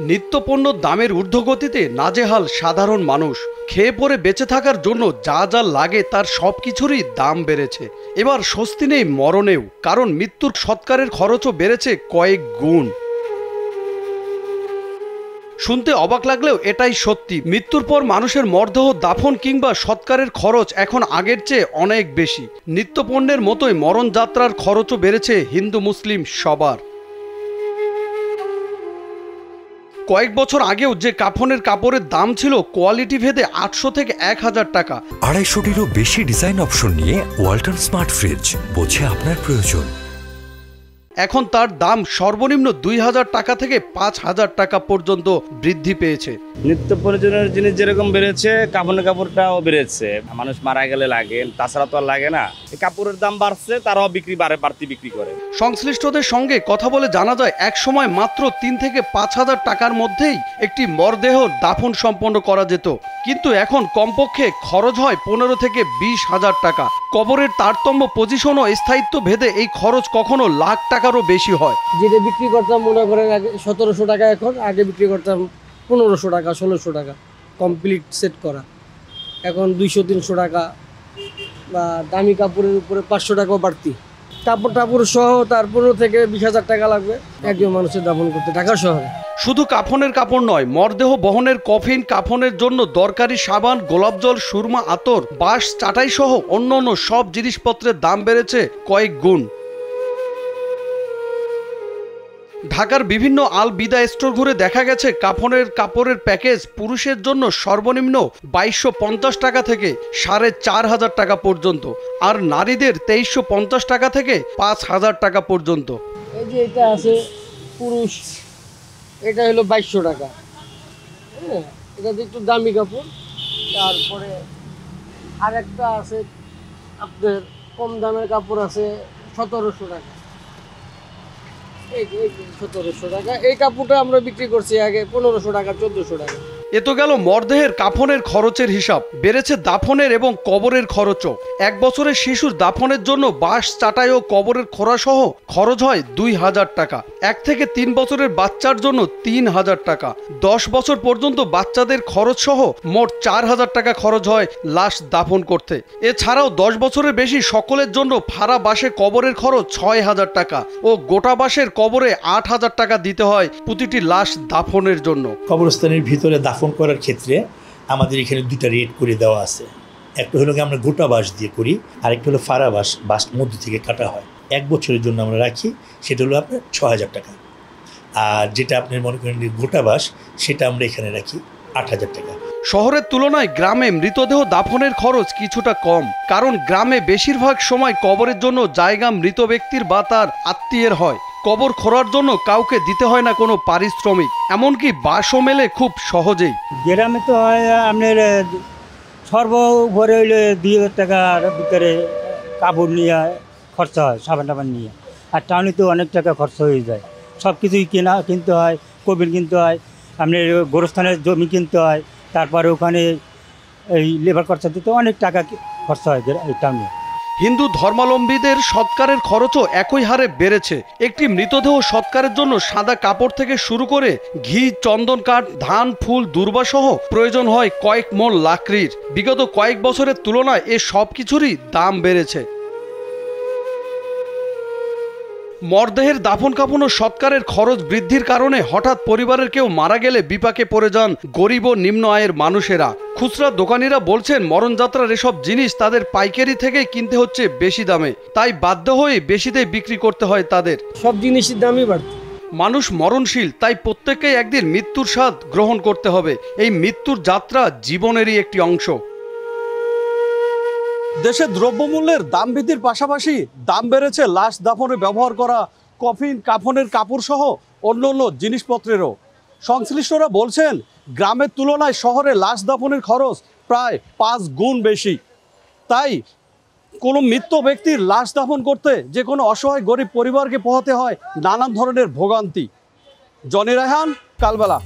নিত্যপণ্য দামের ঊর্ধ্বগতিতে নাজেহাল সাধারণ মানুষ। খেয়ে পরে বেঁচে থাকার জন্য যা যা লাগে তার সবকিছুরই দাম বেড়েছে। এবার স্বস্তি নেই মরণেও, কারণ মৃত্যুর সৎকারের খরচও বেড়েছে কয়েক গুণ। শুনতে অবাক লাগলেও এটাই সত্যি। মৃত্যুর পর মানুষের মরদেহ দাফন কিংবা সৎকারের খরচ এখন আগের চেয়ে অনেক বেশি। নিত্যপণ্যের মতোই মরণযাত্রার খরচও বেড়েছে হিন্দু মুসলিম সবার। কয়েক বছর আগেও যে কাফনের কাপড়ের দাম ছিল কোয়ালিটি ভেদে 800 থেকে 1000 টাকা। 250-টিরও বেশি ডিজাইন অপশন নিয়ে ওয়ালটন স্মার্ট ফ্রিজ, বোঝে আপনার প্রয়োজন। এখন তার দাম সর্বনিম্ন 2000 টাকা থেকে 5000 টাকা পর্যন্ত বৃদ্ধি পেয়েছে। নিত্য প্রয়োজনীয় জিনিস যেরকম বেড়েছে, কাপড়টাও বেড়েছে। মানুষ মারা গেলে লাগে, তাছাড়া তো আর লাগে না। এই কাপড়ের দাম বাড়ছে, তারাও বাড়তি বিক্রি করে। সংশ্লিষ্টদের সঙ্গে কথা বলে জানা যায়, এক সময় মাত্র 3 থেকে 5000 টাকার মধ্যেই একটি মরদেহ দাফন সম্পন্ন করা যেত, কিন্তু এখন কমপক্ষে খরচ হয় 15 থেকে 20,000 টাকা। কবরের তারতম্য, পজিশন ও স্থায়িত্ব ভেদে এই খরচ কখনো লাখ টাকারও বেশি হয়। যেটা বিক্রি করতাম মনে করেন 1700 টাকা, এখন আগে বিক্রি করতাম 1500 টাকা, 1600 টাকা কমপ্লিট সেট করা। এখন 200-300 টাকা, বা দামি কাপড়ের উপরে 500 টাকাও বাড়তি। কাপড় সহ তার 15 থেকে 20,000 টাকা লাগবে একজন মানুষের দাফন করতে ঢাকা শহরে। শুধু কাফনের কাপড় নয়, মরদেহ বহনের কফিন, কাফনের জন্য দরকারি সাবান, গোলাপ জল, সুরমা, আতর, বাঁশ, চাটাই সহ অন্যান্য সব জিনিসপত্রের দাম বেড়েছে কয়েক গুণ। ঢাকার বিভিন্ন আল বিদা স্টোর ঘুরে দেখা গেছে কাফনের কাপড়ের প্যাকেজ পুরুষের জন্য সর্বনিম্ন 2250 টাকা থেকে 4500 টাকা পর্যন্ত, আর নারীদের 2350 টাকা থেকে 5000 টাকা পর্যন্ত। এই যে এটা আছে পুরুষ, এটা হলো 2200 টাকা। হ্যাঁ, এটা একটু দামি কাপড়। তারপরে আরেকটা আছে আপনার কম দামের কাপড় আছে 1700 টাকা। এই 1700 টাকা। এই কাপড়টা আমরা বিক্রি করছি আগে 1500 টাকা, 1400 টাকা। এ তো গেল মরদেহের কাফনের খরচের হিসাব। বেড়েছে দাফনের এবং কবরের খরচও। 1 বছরের শিশুর দাফনের জন্য বাঁশ, চাটাই ও কবরের খোঁড়া সহ খরচ হয় 2000 টাকা। 1 থেকে 3 বছরের বাচ্চার জন্য 3000 টাকা। 10 বছর পর্যন্ত বাচ্চাদের খরচ সহ মোট 4000 টাকা খরচ হয় লাশ দাফন করতে। এছাড়াও 10 বছরের বেশি সকলের জন্য ফাড়া বাঁশে কবরের খরচ 6000 টাকা ও গোটা বাঁশের কবরে 8000 টাকা দিতে হয় প্রতিটি লাশ দাফনের জন্য। কবরস্থানের ভিতরে দাফন করার ক্ষেত্রে আমাদের এখানে 2টা রেট করে দেওয়া আছে। একটা হলো আমরা গোটা বাঁশ দিয়ে করি, আরেকটা হলো ফাড়া বাঁশ মধ্য থেকে কাটা হয়। 1 বছরের জন্য আমরা রাখি, সেটা হলো আপনার 6000 টাকা। আর যেটা আপনি মনে করেন গোটা বাঁশ, সেটা আমরা এখানে রাখি 8000 টাকা। শহরের তুলনায় গ্রামে মৃতদেহ দাফনের খরচ কিছুটা কম, কারণ গ্রামে বেশিরভাগ সময় কবরের জন্য জায়গা মৃত ব্যক্তির বা তার আত্মীয়ের হয়। কবর খোঁড়ার জন্য কাউকে দিতে হয় না কোনো পারিশ্রমিক, এমনকি বাসও মেলে খুব সহজেই। গ্রামে তো হয় আপনার সর্বোপরে হইলে 2000 টাকার ভিতরে কাপড় নিয়ে খরচা হয়, সাবান টাবান নিয়ে। আর টাউনে তো অনেক টাকা খরচা হয়ে যায়, সব কিছুই কিনতে হয়, কবির কিনতে হয়, আপনার গোরস্থানের জমি কিনতে হয়, তারপরে ওখানে এই লেবার খরচা দিতে অনেক টাকা খরচা হয় এই টাউনে। হিন্দু ধর্মাবলম্বীদের সৎকারের খরচও একই হারে বেড়েছে। একটি মৃতদেহ সৎকারের জন্য সাদা কাপড় থেকে শুরু করে ঘি, চন্দন কাঠ, ধান, ফুল, দূর্বা সহ প্রয়োজন হয় কয়েক মণ লাকড়ির। বিগত কয়েক বছরের তুলনায় এ সব কিছুরই দাম বেড়েছে। মরদেহের দাফন কাফন ও সৎকারের খরচ বৃদ্ধির কারণে হঠাৎ পরিবারের কেউ মারা গেলে বিপাকে পড়ে যান গরিব ও নিম্ন আয়ের মানুষেরা। খুচরা দোকানিরা বলছেন, মরণযাত্রার এসব জিনিস তাদের পাইকারি থেকে কিনতে হচ্ছে বেশি দামে, তাই বাধ্য হয়ে বেশিতে বিক্রি করতে হয় তাদের। সব জিনিসের দামই বাড়ছে। মানুষ মরণশীল, তাই প্রত্যেককেই একদিন মৃত্যুর স্বাদ গ্রহণ করতে হবে। এই মৃত্যুর যাত্রা জীবনেরই একটি অংশ। দেশে দ্রব্যমূল্যের দাম বৃদ্ধির পাশাপাশি দাম বেড়েছে লাশ দাফনে ব্যবহার করা কফিন, কাফনের কাপড় সহ অন্যান্য জিনিসপত্রেরও। সংশ্লিষ্টরা বলছেন, গ্রামের তুলনায় শহরে লাশ দাফনের খরচ প্রায় 5 গুণ বেশি। তাই কোনো মৃত ব্যক্তির লাশ দাফন করতে যে কোনো অসহায় গরিব পরিবারকে পোহাতে হয় নানান ধরনের ভোগান্তি। জনি রায়হান, কালবেলা।